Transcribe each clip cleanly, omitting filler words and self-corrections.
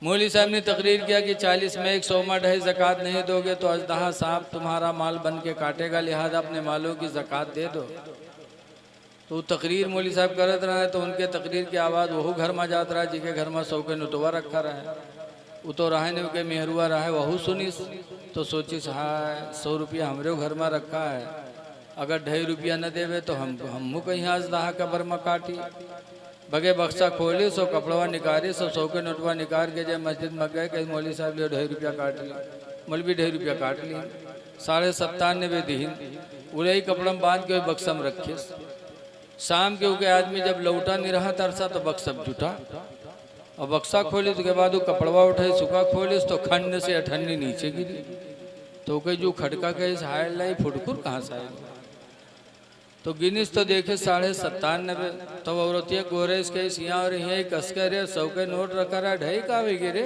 मौलवी साहब ने तकरीर किया कि 40 में 1 सौमा ढाई ज़कात नहीं दोगे तो अजदहा सांप तुम्हारा माल बन के काटेगा, लिहाजा अपने मालों की ज़कात दे दो। तो तकरीर मौलवी साहब करत रहा है तो उनके तकरीर की आवाज़ वहू घर में जात रहा है जिके घर में सौ के नुतवा रखा रहा है। वो तो रहा नहीं के मेहरुआ रहा है वहू सुनिस तो सोचिस हाय 100 रुपया हमरे घर में रखा है, अगर 2.5 रुपया न देवे तो हमू कहीं अजदहा कबर में काटी। बगे बक्सा खोली सो कपड़वा निकाली सो 100 के नोटवा निकाल के जब मस्जिद में गए कहीं मौलवी साहब ले 2.5 रुपया काट ली, मौलवी 2.5 रुपया काट ली, 97.5 दीन उड़े ही कपड़ा में बांध के बक्सा में रखे। शाम के उके आदमी जब लौटा नहीं रहा तरसा तो बक्सा जुटा और बक्सा खोली तो के बाद वो कपड़वा उठाई सुखा खोली तो खंड से 98 नीचे गिरी। तो कहीं जो खटका के हाय लाई फुटकुर कहाँ से आएगी तो गिनीस तो देखे 97.5 तो औरतिया गोरेस के यहाँ और यहीं कस के रे 100 के नोट रखा रहा ढाई का वेगी रे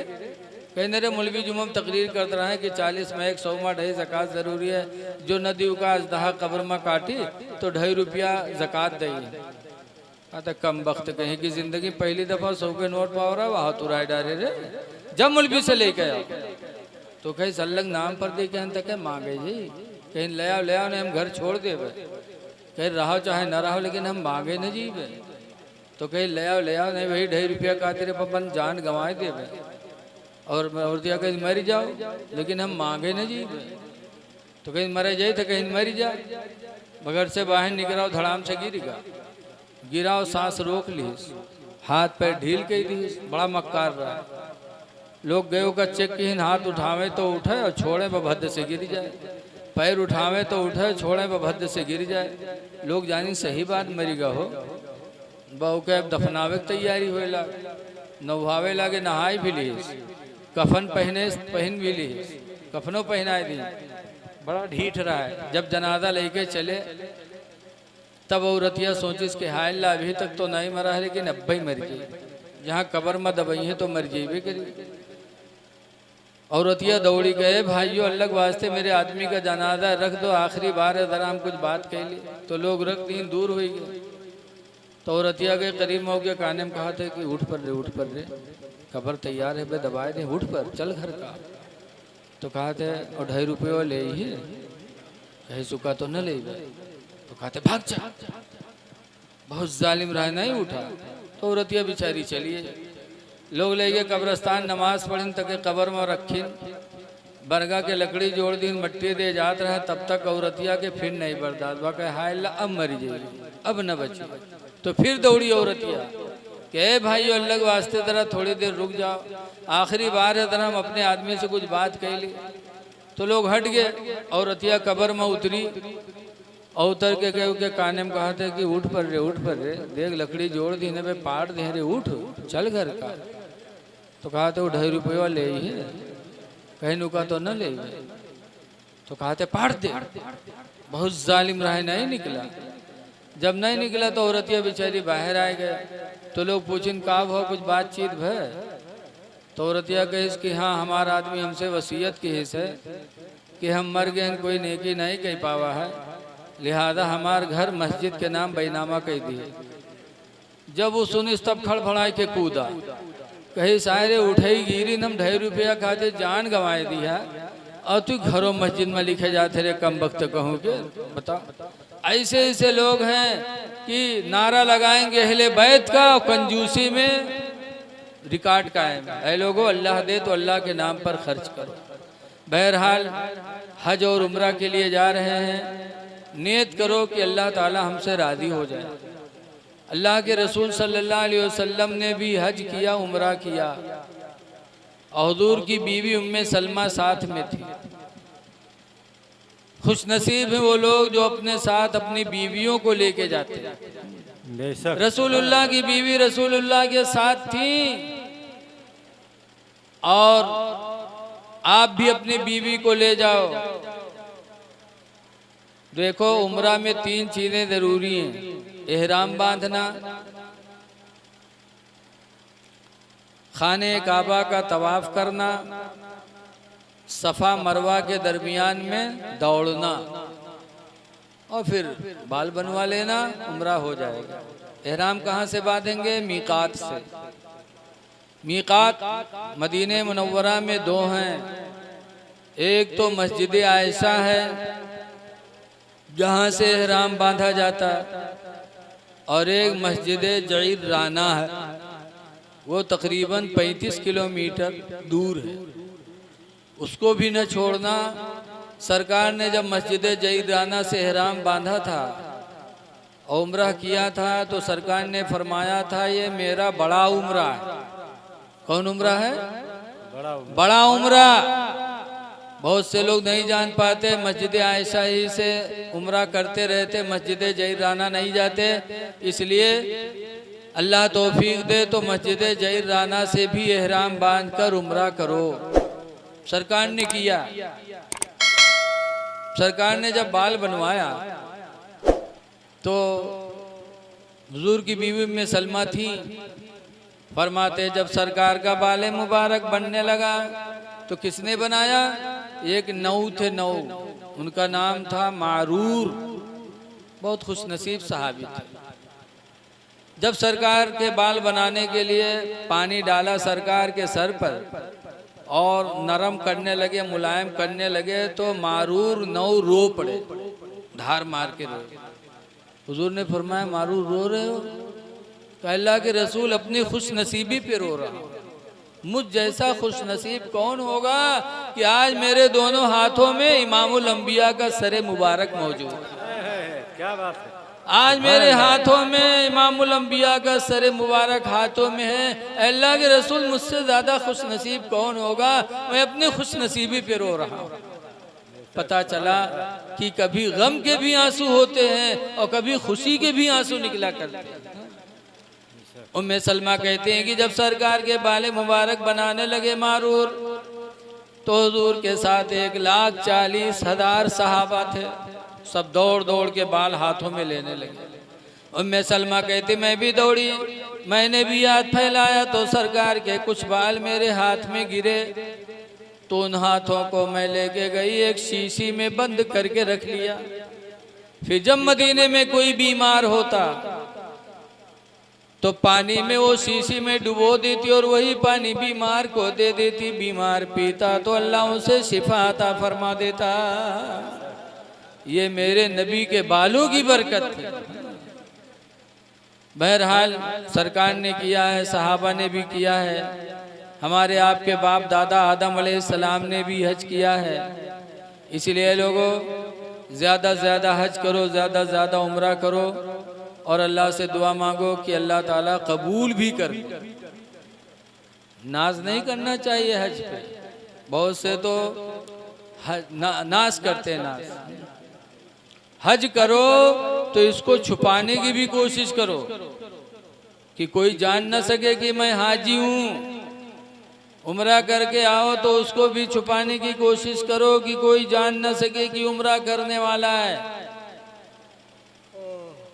कहने रे मौलवी जुम्मम तकरीर करते रहे कि 40 में 1 सौमा ढाई ज़कात ज़रूरी है, जो नदी का अजदहा कब्र में काटी तो 2.5 रुपया ज़कात देगी। आता कम वक्त कहीं की जिंदगी पहली दफ़ा 100 के नोट पाओ रहा वहाँ तो राय डारे रे जब मौलवी से लेके आओ तो कहीं सल्लग नाम पर दे के तक मांगे जी कहीं ले आओ ने हम घर छोड़ दे कहीं रहो चाहे न रहो लेकिन हम मांगे न जीवे तो कहीं ले आओ नहीं वही 2.5 रुपया का तेरे पपन जान गंवाए दे और दिया कहीं मर जाओ लेकिन हम मांगे न जीवे तो कहीं मरे जाए तो कहीं मर जा बगैर से बाहर निकलाओ धड़ाम से गिराओ सांस रोक ली हाथ पैर ढील के दी बड़ा मक्कार रहा है। लोग गए का चेक की हाथ उठावे तो उठे और छोड़े पर भद्द से गिर जाए, पैर उठावे तो उठे छोड़े पर भद्द से गिर जाए। लोग जानी सही बात मरीगा हो बहु के अब दफनावे की तैयारी होए नहावे लागे नहाई भी ली कफन पहन भी ली कफनों पहनाए दी बड़ा ढीठ रहा है। जब जनाजा लेके चले तब औरतिया सोचिस के हाय ला अभी तक तो नहीं मरा है लेकिन अब ही मर गई, जहाँ कब्र में दबई है तो मर जाइए करी। औरतिया दौड़ी गए भाइयों अल्लाह के वास्ते मेरे आदमी का जनाजा रख दो आखिरी बार है जरा हम कुछ बात कह ली तो लोग रख दी दूर हो गए। तो औरतिया के करीब हो गया काने में कहा था कि उठ पर रे कब्र तैयार है बे दबाए दे उठ पर चल घर का। तो कहा थे और 2.5 रुपये ले ही कहीं सुखा तो न ले तो कहते भाग जा बहुत जालिम रहा नहीं उठा। तो औरतिया बेचारी चलिए लोग ले गए कब्रस्तान नमाज पढ़िन तक कब्र में रखिन बरगा के लकड़ी जोड़ दिन मट्टी दे जात रहा तब तक औरतिया के फिर नहीं बर्दाश्त वह हाय ला अब मरी जाएगी अब न बची। तो फिर दौड़ी औरतिया के भाई अल्लाह के वास्ते जरा थोड़ी देर रुक जाओ आखिरी बार है जरा हम अपने आदमी से कुछ बात कह ली। तो लोग हट गए औरतिया कब्र में उतरी और उतर के गए के काने में कहा था कि उठ पर रे देख लकड़ी जोड़ दी ने पाट दे रे उठ चल घर का। तो कहा था वो 2.5 रुपया ले ही है कहीं नुका तो न ले तो कहा थे पाट दे बहुत जालिम रहा नहीं निकला। जब नहीं निकला तो औरतिया बेचारी बाहर आ गए तो लोग पूछिन का हो कुछ बातचीत भय। तो औरतिया कहिस कि हाँ हमारा आदमी हमसे वसीयत की हिस्स है कि हम मर गए कोई नेकी नहीं कह पावा है, लिहाजा हमार घर मस्जिद के नाम बैनामा कह दिए। जब वो सुनिस तब खड़फड़ाए के कूदा कहीं सारे उठे गिरी हम 2.5 रुपया खाते जान गंवाए दिया और तू घरों मस्जिद में लिखे जाते रे कम वक्त कहूँ के बता। ऐसे ऐसे लोग हैं कि नारा लगाएंगे अहले बैत का कंजूसी में रिकॉर्ड कायम है। लोगों अल्लाह दे तो अल्लाह के नाम पर खर्च करो। बहरहाल हज और उम्रा के लिए जा रहे हैं, नियत करो कि अल्लाह ताला हमसे राज़ी हो जाए। अल्लाह के रसूल सल्लल्लाहु अलैहि वसल्लम ने भी हज किया उम्रा किया और हुजूर की बीवी उम्मे सलमा साथ में थी। खुश नसीब है वो लोग जो अपने साथ अपनी बीवियों को लेके जाते हैं। रसूलुल्लाह की बीवी रसूलुल्लाह के साथ थी और आप भी अपनी बीवी को ले जाओ। देखो उम्रा में 3 चीजें जरूरी हैं, एहराम बांधना, खाने काबा का तवाफ करना, सफ़ा मरवा के दरमियान में दौड़ना और फिर बाल बनवा लेना, उम्रा हो जाएगा। एहराम कहाँ से बांधेंगे? मीकात से। मीकात मदीने मुनव्वरा में दो हैं, एक तो मस्जिद आयशा है जहाँ से एहराम बांधा जाता, और एक मस्जिद जईर राना है, वो तकरीबन 35 किलोमीटर दूर है। उसको भी न छोड़ना। सरकार ने जब मस्जिद जईर राना से एहराम बांधा था और उम्रह किया था तो सरकार ने फरमाया था ये मेरा बड़ा उम्रा है। कौन उम्रा है? बड़ा उम्रा। बहुत से लोग नहीं जान पाते, मस्जिद आयशा ही से उम्रा करते रहते, मस्जिद जईर राना नहीं जाते। इसलिए अल्लाह तौफीक दे तो मस्जिद जईर राना से भी एहराम बांधकर उम्रा करो। सरकार ने किया। सरकार ने जब बाल बनवाया तो हुजूर की बीवी में सलमा थी, फरमाते जब सरकार का बाल मुबारक बनने लगा तो किसने बनाया? एक नऊ थे, नऊ, उनका नाम था मारूर, बहुत खुशनसीब सहाबी थे। जब सरकार के बाल बनाने के लिए पानी डाला सरकार के सर पर और नरम करने लगे, मुलायम करने लगे, तो मारूर नऊ रो पड़े, धार मार के रो। हुजूर ने फरमाया मारूर रो रहे हो? तो अल्लाह के रसूल अपनी खुश नसीबी पे रो रहा। मुझ जैसा खुश नसीब कौन होगा कि आज मेरे दोनों हाथों में इमामुल अंबिया का सरे मुबारक मौजूद है। क्या बात है। आज मेरे हाथों में इमामुल अंबिया का सरे मुबारक हाथों में है। अल्लाह के रसूल मुझसे ज्यादा खुश नसीब कौन होगा? मैं अपनी खुश नसीबी पे रो रहा हूँ। पता चला कि कभी गम के भी आंसू होते हैं और कभी खुशी के भी आंसू निकला करते हैं। उम्मे सलमा कहते हैं कि जब सरकार के बाल मुबारक बनाने लगे मारूर, तो हुजूर के साथ 1,40,000 सहाबा थे। सब दौड़ दौड़ के बाल हाथों में लेने लगे। उम्मे सलमा कहती मैं भी दौड़ी, मैंने भी हाथ फैलाया तो सरकार के कुछ बाल मेरे हाथ में गिरे, तो उन हाथों को मैं लेके गई, एक शीशी में बंद करके रख लिया। फिर जब मदीने में कोई बीमार होता तो पानी में वो शीशी में डुबो देती और वही पानी बीमार को दे देती। बीमार पीता तो अल्लाह उसे शिफा अता फरमा देता। ये मेरे नबी के बालों की बरकत है। बहरहाल सरकार ने किया है, सहाबा ने भी किया है, हमारे आपके बाप दादा आदम अलैहिस्सलाम ने भी हज किया है। इसलिए लोगों ज़्यादा से ज़्यादा हज करो, ज़्यादा से ज़्यादा उम्रा करो और अल्लाह से दुआ मांगो कि अल्लाह ताला कबूल भी कर। नाज नहीं करना चाहिए हज पे। बहुत से तो नाज करते हैं। नाज हज करो तो इसको छुपाने की भी कोशिश करो कि कोई जान न सके कि मैं हाजी हूँ। उम्रा करके आओ तो उसको भी छुपाने की कोशिश करो कि कोई जान न सके कि उम्रा करने वाला है।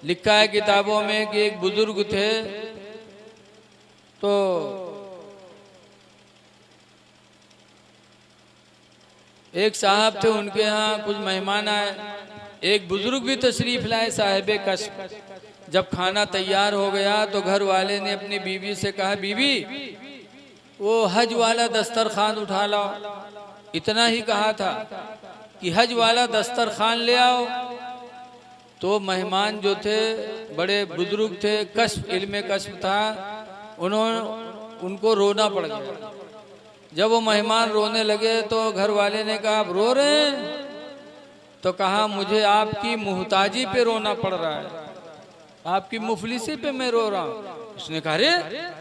लिखा है किताबों में कि एक बुजुर्ग थे, तो एक साहब थे, उनके यहाँ कुछ मेहमान आए। एक बुजुर्ग भी तशरीफ लाए, साहिबे कश्फ। जब खाना तैयार हो गया तो घर वाले ने अपनी बीवी से कहा बीवी वो हज वाला दस्तरखान उठा लाओ। इतना ही कहा था कि हज वाला दस्तरखान ले आओ। तो मेहमान जो थे बड़े बुजुर्ग थे, कश्फ इल्मे कश्फ था, उनको रोना पड़ गया। जब वो मेहमान रोने लगे तो घर वाले ने कहा आप रो रहे हैं? तो कहा मुझे आपकी मुहताजी पे रोना पड़ रहा है, आपकी मुफलिसी पे मैं रो रहा हूँ। उसने कहा अरे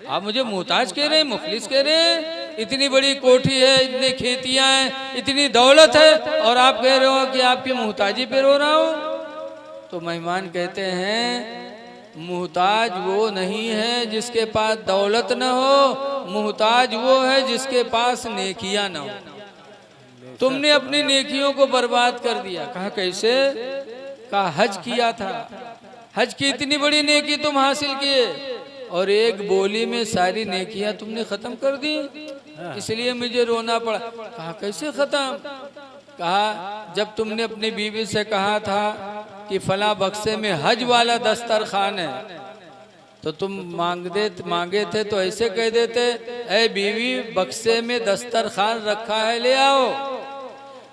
आप मुझे मुहताज कह रहे हैं, मुफलिस कह रहे हैं? इतनी बड़ी कोठी है, इतनी खेतियां हैं, इतनी दौलत है और आप कह रहे हो कि आपकी मुहताजी पे रो रहा हूँ? तो मेहमान कहते हैं मुहताज वो नहीं है जिसके पास दौलत न हो, मुहताज वो है जिसके पास नेकियां न हो। तुमने अपनी नेकियों को बर्बाद कर दिया। कहा कैसे? कहा हज किया था, हज की इतनी बड़ी नेकी तुम हासिल किए और एक बोली में सारी नेकियां तुमने खत्म कर दी, इसलिए मुझे रोना पड़ा। कहा कैसे खत्म? कहा जब तुमने अपनी बीवी से कहा था कि फला बक्से में हज वाला दस्तरखान है, तो तुम मांगे थे तो ऐसे कह देते, ऐ बीवी बक्से में दस्तरखान रखा है ले आओ।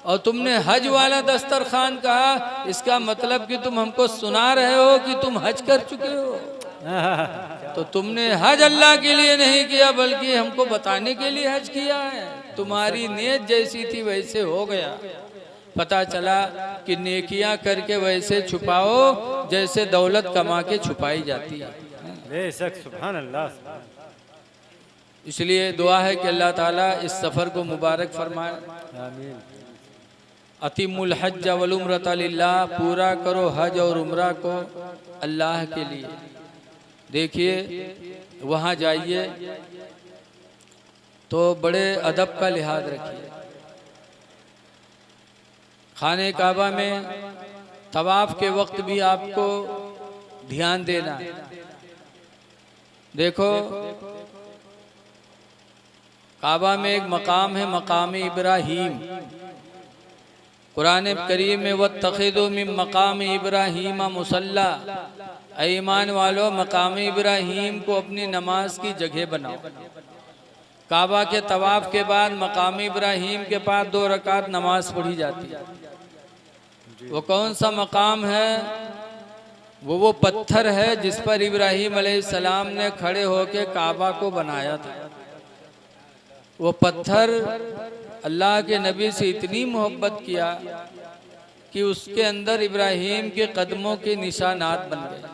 और तुमने हज वाला दस्तरखान कहा, इसका मतलब कि तुम हमको सुना रहे हो कि तुम हज कर चुके हो। तो तुमने हज अल्लाह के लिए नहीं किया बल्कि हमको बताने के लिए हज किया है। तुम्हारी नीयत जैसी थी वैसे हो गया। पता चला कि नेकियां करके वैसे छुपाओ जैसे दौलत कमा के छुपाई जाती है। बेशक, सुभान अल्लाह। इसलिए दुआ है कि अल्लाह ताला इस सफ़र को मुबारक फरमाए। आमीन। अतिमुल हज वल उम्रत लिल्लाह, पूरा करो हज और उम्रा को अल्लाह के लिए। देखिए वहाँ जाइए तो बड़े अदब का लिहाज रखिए। खाने काबा में तवाफ के वक्त भी आपको ध्यान देना। देखो काबा में एक मकाम है, मकाम इब्राहीम। कुरान करीम में वत्तखिदू मिन मकाम इब्राहीम मुसल्ला, ईमान वालों मकाम इब्राहीम को अपनी नमाज की जगह बनाओ। काबा के तवाफ के बाद मकाम इब्राहीम के पास 2 रकात नमाज पढ़ी जाती है। वो कौन सा मकाम है? वो पत्थर है जिस पर इब्राहीम अलैहिस्सलाम ने खड़े होकर काबा को बनाया था। वो पत्थर अल्लाह के नबी से इतनी मोहब्बत किया कि उसके अंदर इब्राहीम के कदमों के निशानात बन गए।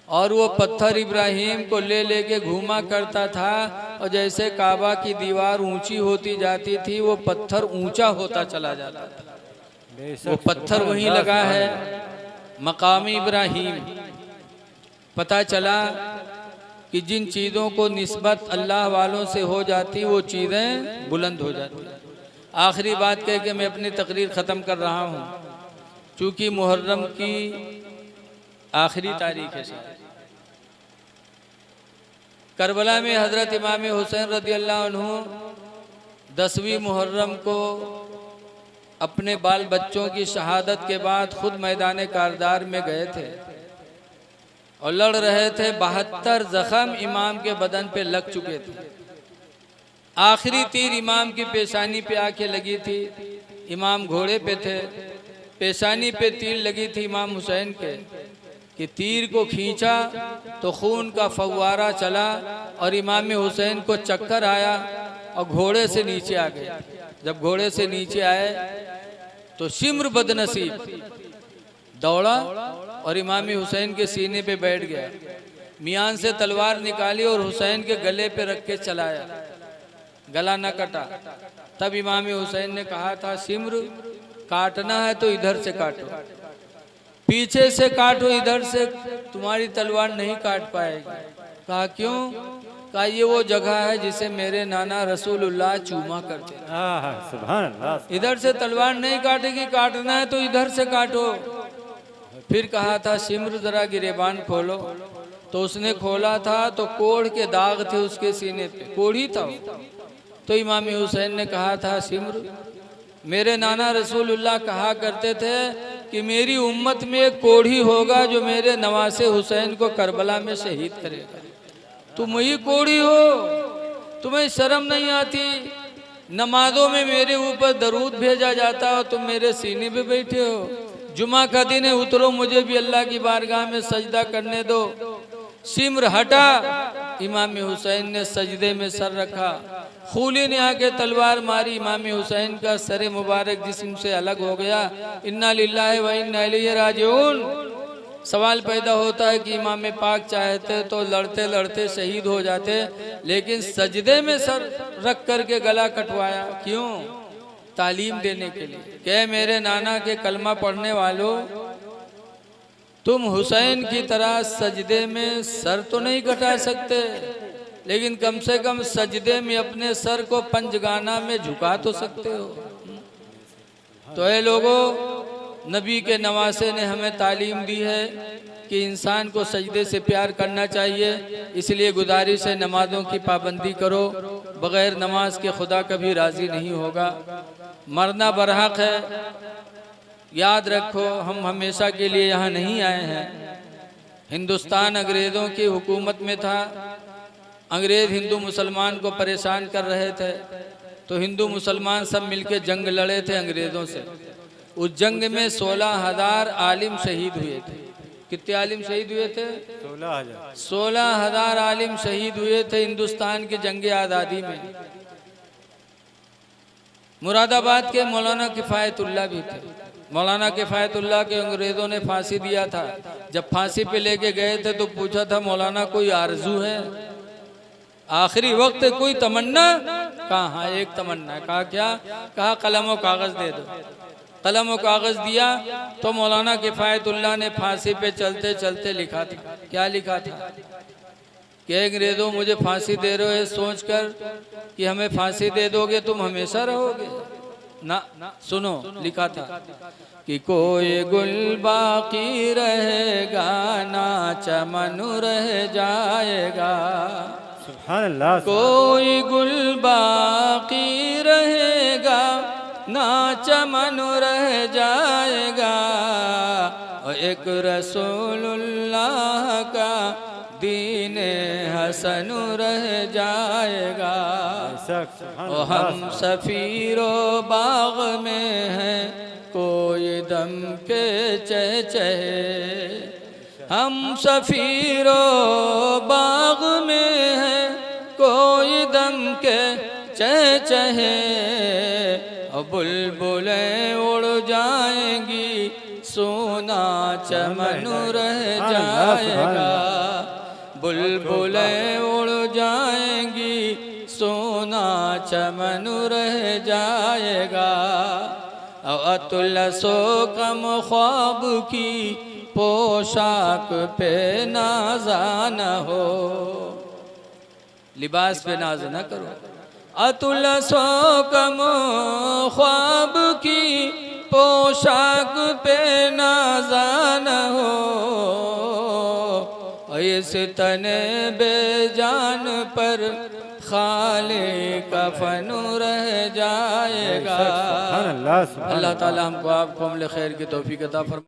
और वो पत्थर इब्राहीम को ले लेके घूमा करता था, और जैसे काबा की दीवार ऊंची होती जाती थी वो पत्थर ऊंचा होता चला जाता था। वो पत्थर वहीं लगा है, मकाम इब्राहीम। पता चला कि जिन चीज़ों को निस्बत अल्लाह वालों से हो जाती वो चीज़ें बुलंद हो जाती। आखिरी बात कह के मैं अपनी तकरीर ख़त्म कर रहा हूँ, चूँकि मुहर्रम की आखिरी तारीख है। करबला में हज़रत इमाम हुसैन रज़ियल्लाहु अन्हु 10वीं मुहर्रम को अपने बाल बच्चों की शहादत के बाद खुद मैदान कारदार में गए थे और लड़ रहे थे। 72 जख्म इमाम के बदन पे लग चुके थे। आखिरी तीर इमाम की पेशानी पे आके लगी थी। इमाम घोड़े पे थे, पेशानी पे तीर लगी थी इमाम हुसैन के, कि तीर को खींचा तो खून का फव्वारा चला और इमाम हुसैन को चक्कर आया और घोड़े से नीचे आ गए। जब घोड़े से नीचे आए तो शिम्र बदनसीब दौड़ा और इमाम हुसैन के सीने पे बैठ गया। मियान से तलवार निकाली और हुसैन के गले पे रख के चलाया, गला न कटा। तब इमाम हुसैन ने कहा था, शिम्र काटना है तो इधर से काटो, पीछे से काटो, इधर से तुम्हारी तलवार नहीं काट पाएगी। कहा क्यों? कहा ये वो जगह है जिसे मेरे नाना रसूलुल्लाह चूमा करते थे। सुभान अल्लाह। इधर से तलवार नहीं काटेगी, काटना है तो इधर से काटो। फिर कहा था, शिम्र जरा गिरेबान खोलो। तो उसने खोला था तो कोढ़ के दाग थे उसके सीने पे, कोढ़ी था। तो इमाम हुसैन ने कहा था, शिम्र मेरे नाना रसूलुल्लाह कहा करते थे कि मेरी उम्मत में एक कोढ़ी होगा जो मेरे नवासे हुसैन को करबला में शहीद करेगा। तुम ही कोढ़ी हो, तुम्हें शर्म नहीं आती? नमाजों में मेरे ऊपर दरूद भेजा जाता हो, तुम मेरे सीने पे बैठे हो। जुमा का दिन है, उतरो, मुझे भी अल्लाह की बारगाह में सजदा करने दो। शिम्र हटा, इमाम हुसैन ने सजदे में सर रखा। खूली ने आके तलवार मारी, इमाम हुसैन का सर मुबारक जिस्म से अलग हो गया। इन्ना लिल्लाहि व इन्ना इलैहि राजिऊन। सवाल पैदा होता है कि इमाम पाक चाहते तो लड़ते लड़ते शहीद हो जाते, लेकिन सजदे में सर रख करके गला कटवाया। क्यों? तालीम देने के लिए। क्या मेरे नाना के कलमा पढ़ने वालों, तुम हुसैन की तरह सजदे में सर तो नहीं कटा सकते, लेकिन कम से कम सजदे में अपने सर को पंजगाना में झुका तो सकते हो। तो ये लोगों, नबी के नवासे ने हमें तालीम दी है कि इंसान को सजदे से प्यार करना चाहिए। इसलिए गुजारिश है, नमाजों की पाबंदी करो। बग़ैर नमाज के खुदा कभी राज़ी नहीं होगा। मरना बरहक है, याद रखो। हम हमेशा के लिए यहाँ नहीं आए हैं। हिंदुस्तान अंग्रेज़ों की हुकूमत में था। अंग्रेज़ हिंदू मुसलमान को परेशान कर रहे थे, तो हिंदू मुसलमान सब मिलके जंग लड़े थे अंग्रेज़ों से। उस जंग में 16,000 आलिम शहीद हुए थे। कितने आलिम शहीद हुए थे? 16,000। 16,000 आलिम शहीद हुए थे हिंदुस्तान की जंग आज़ादी में। मुरादाबाद के मौलाना किफ़ायतुल्लाह भी थे। मौलाना किफ़ायतुल्लाह के अंग्रेज़ों ने फांसी दिया था। जब फांसी पे लेके गए थे तो पूछा था, मौलाना कोई आरजू है, आखिरी वक्त कोई तमन्ना? कहा हाँ एक तमन्ना है। कहा क्या? कहा कलम और कागज़ दे दो। कलम और कागज़ दिया तो मौलाना किफ़ायतुल्लाह ने फांसी पे चलते चलते लिखा था। क्या लिखा था कि अंग्रेज़ों मुझे फांसी दे रहे हो सोच कर कि हमें फांसी दे दोगे तुम हमेशा रहोगे ना। सुनो, लिखा था कि कोई गुल बाकी रहेगा ना चमन रह जाएगा। सुभान अल्लाह। कोई गुल बाकी रहेगा ना चमन रह जाएगा, और एक रसूलुल्लाह का दीने हसन रह जाएगा। और हम सफीरो बाग में हैं कोई दम के चहचहे। हम सफीरो बाग में हैं कोई दम के चहचहे। और बुलबुलें उड़ जाएंगी सोना चमन रह जाएगा। बुलबुलें उड़ जाएंगी सोना चमन रह जाएगा। अतुलसो कम ख्वाब की पोशाक पे नाज़ा न हो। लिबास पे नाज न करो। अतुलसो कम ख्वाब की पोशाक पे नाज़ा न हो। इस तने बेजान पर खाले कफन रह जाएगा। अल्लाह ताला हमको आपको अमल खैर की तौफीक अता फरमाए।